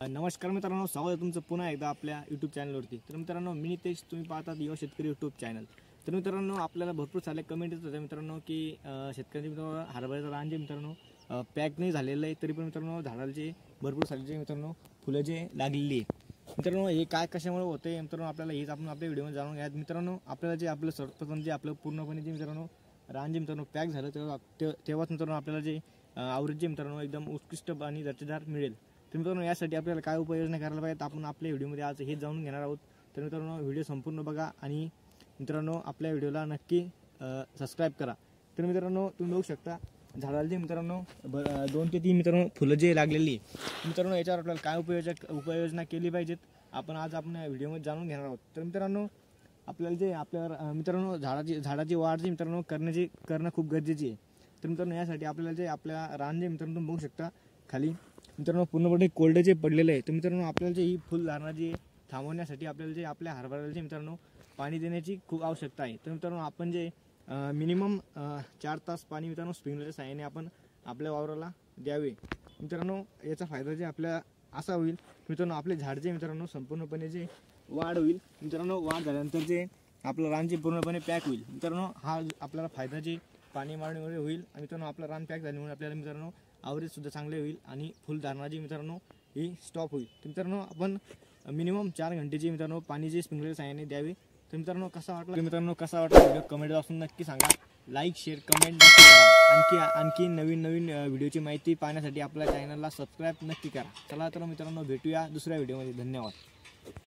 नमस्कार मित्रांनो, स्वागत आहे तुमचं पुन्हा एकदा आपल्या यूट्यूब चॅनलवरती। तर मित्रांनो, मी नितेश, तुम्ही पाहतात युवा शेतकरी यूट्यूब चॅनल। तर मित्रांनो, आपल्याला भरपूर सारे कमेंट येत होते मित्रांनो की शेतकऱ्यांचे मित्रांनो हरभऱ्याचं रान जे मित्रांनो पॅक नाही झालेलं आहे, तरी पण मित्रांनो झाडाचे भरपूर सारे जे मित्रांनो फुलं जे लागलेली आहे मित्रांनो, हे काय कशामुळे होते मित्रांनो आपल्याला हेच आपण आपल्या व्हिडिओमध्ये जाणून घ्या। मित्रांनो, आपल्याला जे आपलं सर्वप्रथम जे आपलं पूर्णपणे जे मित्रांनो रान जे मित्रांनो पॅक झालं तेव्हाच मित्रांनो आपल्याला जे आवरेज जे मित्रांनो एकदम उत्कृष्ट आणि दर्जेदार मिळेल। तर मित्रांनो, यासाठी आपल्याला काय उपाययोजना करायला पाहिजेत आपण आपल्या व्हिडिओमध्ये आज हे जाणून घेणार आहोत। तर मित्रांनो, व्हिडिओ संपूर्ण बघा आणि मित्रांनो आपल्या व्हिडिओला नक्की सबस्क्राइब करा। तर मित्रांनो, तुम्ही बघू शकता झाडाला जे मित्रांनो 2 ते 3 मित्रांनो फुलं जे लागलेली मित्रांनो, याच्यावर आपल्याला काय उपाययोजना केली पाहिजेत आपण आज आपण व्हिडिओमध्ये जाणून घेणार आहोत। तर मित्रांनो, आपल्याला जे आपल्या मित्रांनो झाडाची वाढ जे मित्रांनो करणं खूप गरजेची आहे। तर मित्रांनो, यासाठी आपल्याला जे आपल्या रान जे मित्रांनो तुम्ही बघू शकता खाली मित्रांनो पूर्णपणे कोल्ड जे पडलेले आहे। तर मित्रांनो, आपल्याला जे ही फुलधारणा जी थांबवण्यासाठी आपल्याला जे आपल्या हरभऱ्याला जे मित्रांनो पाणी देण्याची खूप आवश्यकता आहे। तर मित्रांनो, आपण जे मिनिमम 4 तास पाणी मित्रांनो स्प्रिंकलरच्या सहाय्याने आपण आपल्या वावराला द्यावे। मित्रांनो, याचा फायदा जे आपल्या असा होईल मित्रांनो, आपले झाड जे मित्रांनो संपूर्णपणे जे वाढ होईल मित्रांनो, वाढ झाल्यानंतर जे आपलं रान जे पूर्णपणे पॅक होईल मित्रांनो, हा आपल्याला फायदा जे पाणी मारण्यामुळे होईल आणि मित्रांनो आपलं रान पॅक झाल्यामुळे आपल्याला मित्रांनो आवरेज सुद्धा चांगले होईल आणि फुलधारणा जी मित्रांनो ही स्टॉप होईल। तर मित्रांनो, आपण मिनिमम 4 घंटेची मित्रांनो पाणी जे स्प्रिंकलर सहाय्याने द्यावे। तर मित्रांनो, कसा वाटला व्हिडिओ कमेंट बॉक्समध्ये नक्की सांगा, लाईक शेअर कमेंट नक्की करा। आणखी नवीन व्हिडिओची माहिती पाहण्यासाठी आपल्या चॅनलला सबस्क्राइब नक्की करा। चला तर मित्रांनो, भेटूया दुसऱ्या व्हिडिओमध्ये। धन्यवाद।